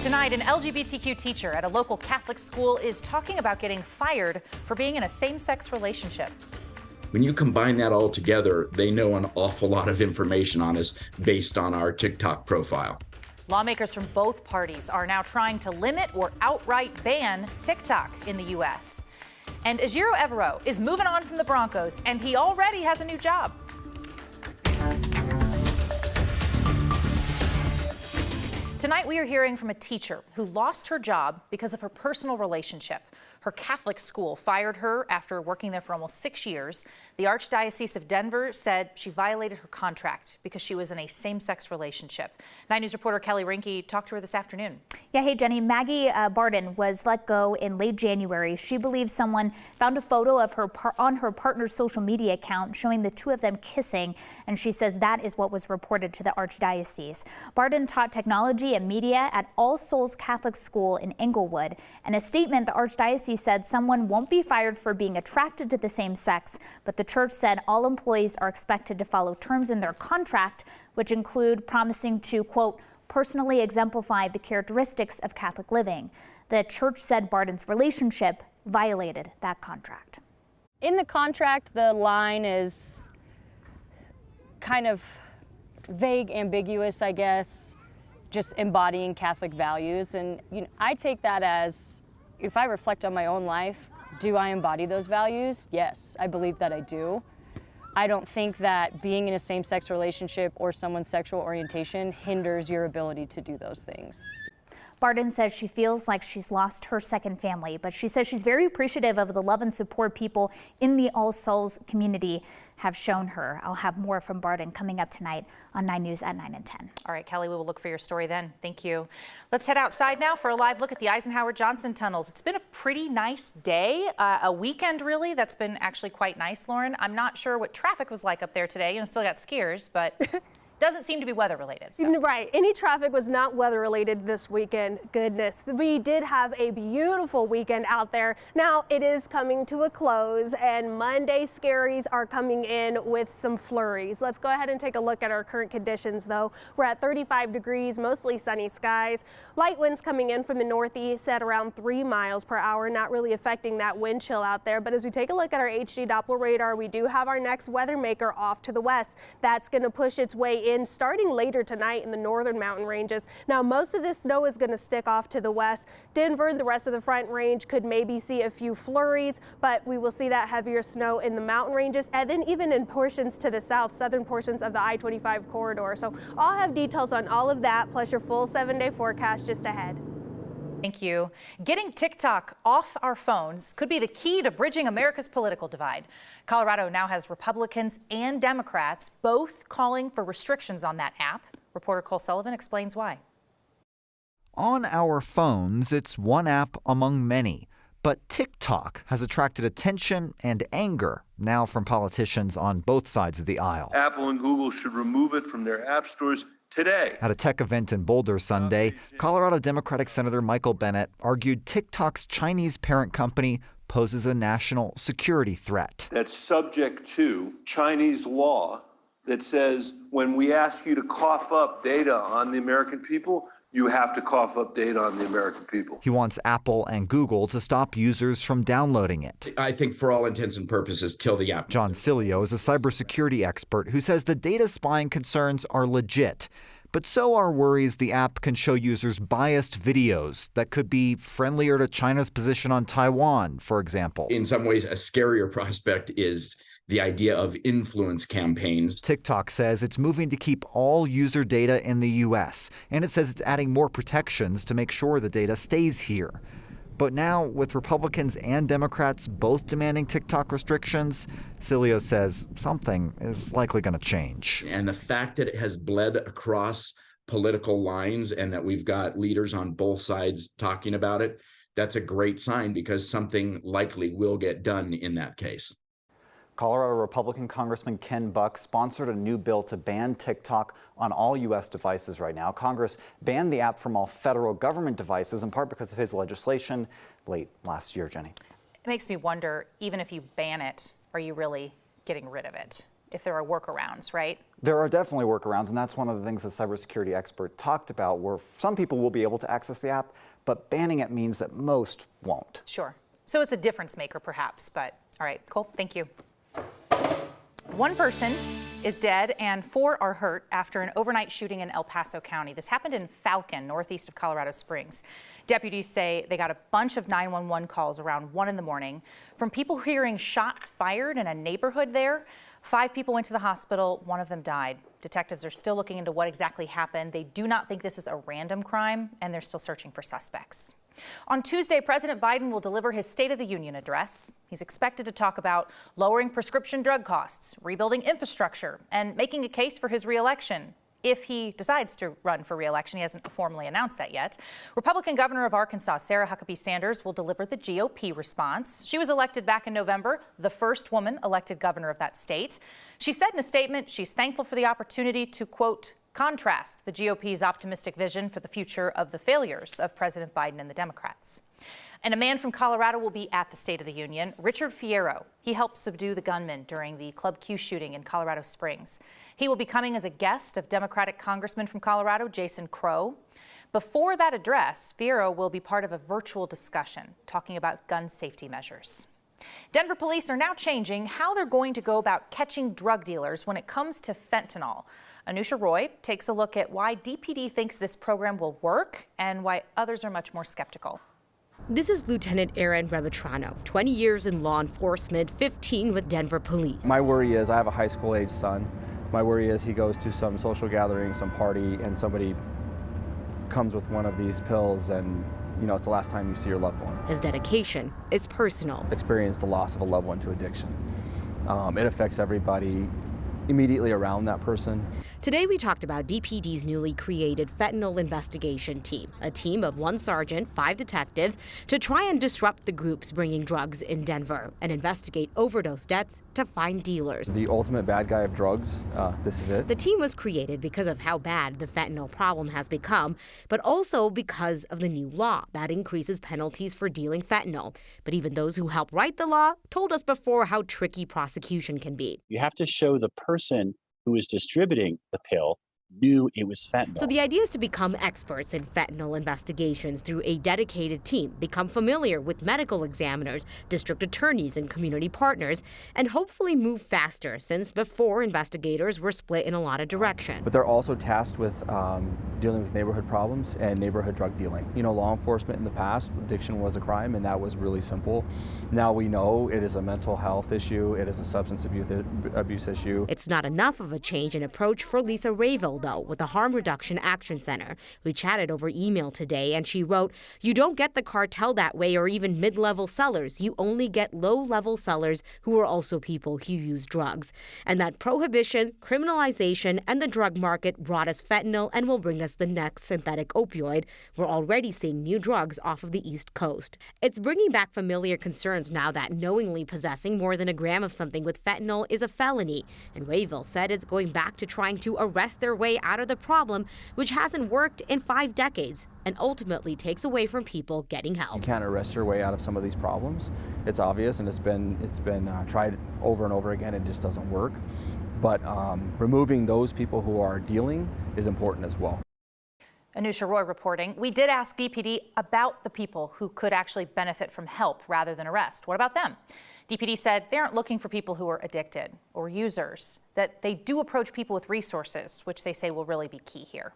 Tonight, an LGBTQ teacher at a local Catholic school is talking about getting fired for being in a same-sex relationship. When you combine that all together, they know an awful lot of information on us based on our TikTok profile. Lawmakers from both parties are now trying to limit or outright ban TikTok in the U.S. And Ejiro Evero is moving on from the Broncos, and he already has a new job. Tonight, we are hearing from a teacher who lost her job because of her personal relationship. Her Catholic school fired her after working there for almost 6 years. The Archdiocese of Denver said she violated her contract because she was in a same-sex relationship. 9 News reporter Kelly Rinke talked to her this afternoon. Yeah, hey, Jenny. Maggie Barden was let go in late January. She believes someone found a photo of her on her partner's social media account showing the two of them kissing, and she says that is what was reported to the Archdiocese. Barden taught technology and media at All Souls Catholic School in Englewood. In a statement, the Archdiocese said someone won't be fired for being attracted to the same sex, but the church said all employees are expected to follow terms in their contract, which include promising to, quote, personally exemplify the characteristics of Catholic living. The church said Barden's relationship violated that contract. In the contract, the line is kind of vague, ambiguous, I guess, just embodying Catholic values. And I take that as, if I reflect on my own life, do I embody those values? Yes, I believe that I do. I don't think that being in a same-sex relationship or someone's sexual orientation hinders your ability to do those things. Barden says she feels like she's lost her second family, but she says she's very appreciative of the love and support people in the All Souls community have shown her. I'll have more from Barden coming up tonight on 9 News at 9 and 10. All right, Kelly, we will look for your story then. Thank you. Let's head outside now for a live look at the Eisenhower-Johnson tunnels. It's been a pretty nice day, a weekend really that's been actually quite nice, Lauren. I'm not sure what traffic was like up there today, and still got skiers, but doesn't seem to be weather related. So. Right. Any traffic was not weather related this weekend. Goodness. We did have a beautiful weekend out there. Now it is coming to a close and Monday scaries are coming in with some flurries. Let's go ahead and take a look at our current conditions though. We're at 35 degrees, mostly sunny skies. Light winds coming in from the northeast at around 3 miles per hour, not really affecting that wind chill out there. But as we take a look at our HD Doppler radar, we do have our next weather maker off to the west. That's going to push its way in starting later tonight in the northern mountain ranges. Now most of this snow is going to stick off to the west. Denver and the rest of the front range could maybe see a few flurries, but we will see that heavier snow in the mountain ranges and then even in portions to the south, southern portions of the I-25 corridor. So I'll have details on all of that plus your full 7-day forecast just ahead. Thank you. Getting TikTok off our phones could be the key to bridging America's political divide. Colorado now has Republicans and Democrats both calling for restrictions on that app. Reporter Cole Sullivan explains why. On our phones, it's one app among many. But TikTok has attracted attention and anger now from politicians on both sides of the aisle. Apple and Google should remove it from their app stores today. At a tech event in Boulder Sunday, Colorado Democratic Senator Michael Bennet argued TikTok's Chinese parent company poses a national security threat. That's subject to Chinese law that says when we ask you to cough up data on the American people, you have to cough up data on the American people. He wants Apple and Google to stop users from downloading it. I think for all intents and purposes, kill the app. John Cilio is a cybersecurity expert who says the data spying concerns are legit. But so are worries the app can show users biased videos that could be friendlier to China's position on Taiwan, for example. In some ways, a scarier prospect is the idea of influence campaigns. TikTok says it's moving to keep all user data in the U.S., and it says it's adding more protections to make sure the data stays here. But now, with Republicans and Democrats both demanding TikTok restrictions, Cilio says something is likely going to change. And the fact that it has bled across political lines and that we've got leaders on both sides talking about it, that's a great sign because something likely will get done in that case. Colorado Republican Congressman Ken Buck sponsored a new bill to ban TikTok on all U.S. devices right now. Congress banned the app from all federal government devices, in part because of his legislation late last year, Jenny. It makes me wonder, even if you ban it, are you really getting rid of it? if there are workarounds, right? There are definitely workarounds, and that's one of the things the cybersecurity expert talked about, where some people will be able to access the app, but banning it means that most won't. Sure. So it's a difference maker, perhaps, but all right, cool, thank you. One person is dead and 4 are hurt after an overnight shooting in El Paso County. This happened in Falcon, northeast of Colorado Springs. Deputies say they got a bunch of 911 calls around 1 in the morning from people hearing shots fired in a neighborhood there. 5 people went to the hospital, 1 of them died. Detectives are still looking into what exactly happened. They do not think this is a random crime, and they're still searching for suspects. On Tuesday, President Biden will deliver his State of the Union address. He's expected to talk about lowering prescription drug costs, rebuilding infrastructure, and making a case for his reelection. If he decides to run for re-election, he hasn't formally announced that yet. Republican Governor of Arkansas, Sarah Huckabee Sanders, will deliver the GOP response. She was elected back in November, the first woman elected governor of that state. She said in a statement she's thankful for the opportunity to, quote, contrast the GOP's optimistic vision for the future of the failures of President Biden and the Democrats. And a man from Colorado will be at the State of the Union, Richard Fierro. He helped subdue the gunman during the Club Q shooting in Colorado Springs. He will be coming as a guest of Democratic Congressman from Colorado, Jason Crow. Before that address, Fierro will be part of a virtual discussion talking about gun safety measures. Denver police are now changing how they're going to go about catching drug dealers when it comes to fentanyl. Anusha Roy takes a look at why DPD thinks this program will work and why others are much more skeptical. This is Lieutenant Aaron Rebatrano, 20 years in law enforcement, 15 with Denver Police. My worry is I have a high school age son. My worry is he goes to some social gathering, some party, and somebody comes with one of these pills and, you know, it's the last time you see your loved one. His dedication is personal. Experienced the loss of a loved one to addiction. It affects everybody immediately around that person. Today we talked about DPD's newly created fentanyl investigation team, a team of 1 sergeant, 5 detectives, to try and disrupt the groups bringing drugs in Denver and investigate overdose deaths to find dealers. The ultimate bad guy of drugs, this is it. The team was created because of how bad the fentanyl problem has become, but also because of the new law that increases penalties for dealing fentanyl. But even those who helped write the law told us before how tricky prosecution can be. You have to show the person who is distributing the pill knew it was fentanyl. So the idea is to become experts in fentanyl investigations through a dedicated team, become familiar with medical examiners, district attorneys, and community partners, and hopefully move faster, since before investigators were split in a lot of directions. But they're also tasked with dealing with neighborhood problems and neighborhood drug dealing. You know, law enforcement in the past, addiction was a crime, and that was really simple. Now we know it is a mental health issue, it is a substance abuse issue. It's not enough of a change in approach for Lisa Ravel, though, with the Harm Reduction Action Center. We chatted over email today, and she wrote, "You don't get the cartel that way or even mid-level sellers. You only get low-level sellers who are also people who use drugs. And that prohibition, criminalization, and the drug market brought us fentanyl and will bring us the next synthetic opioid. We're already seeing new drugs off of the East Coast." It's bringing back familiar concerns now that knowingly possessing more than a gram of something with fentanyl is a felony. And Ravel said it's going back to trying to arrest their way out of the problem, which hasn't worked in 5 decades and ultimately takes away from people getting help. You can't arrest your way out of some of these problems. It's obvious, and it's been tried over and over again. It just doesn't work. But removing those people who are dealing is important as well. Anusha Roy reporting. We did ask DPD about the people who could actually benefit from help rather than arrest. What about them? DPD said they aren't looking for people who are addicted or users, that they do approach people with resources, which they say will really be key here.